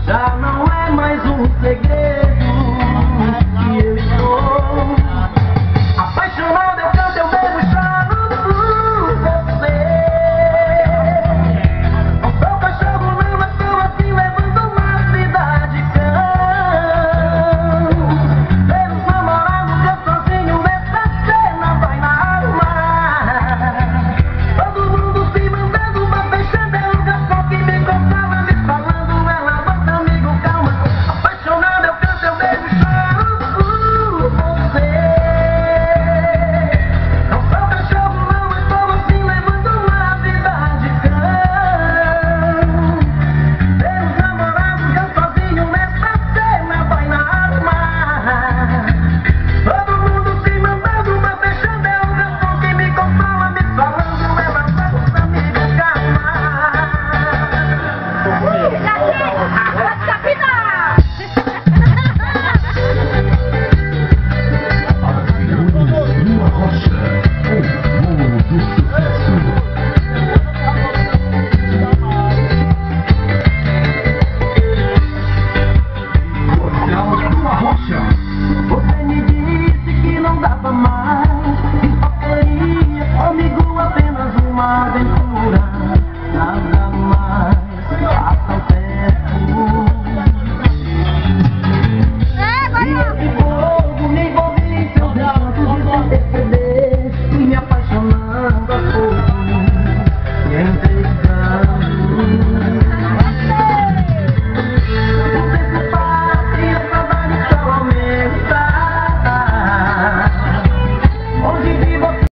Já não é mais um segredo que eu estou apaixonado, eu canto, eu bebo, choro por você. Não sou cachorro não, mas tô assim levando uma vida de cão. Ver os namorados, eu sozinho nessa cena vai na alma. Todo mundo se mandando, mas deixando é o garçom que me consola, me falando, ela bota amigo, calma. Apaixonado, eu canto, eu bebo, choro por você. Não sou cachorro não, mas tô assim levando uma vida de cão. Ver os namorados, eu sozinho nessa cena vai na alma. Todo mundo se mandando, mas deixando é o garçom que me consola, me falando, ela bota amigo, calma.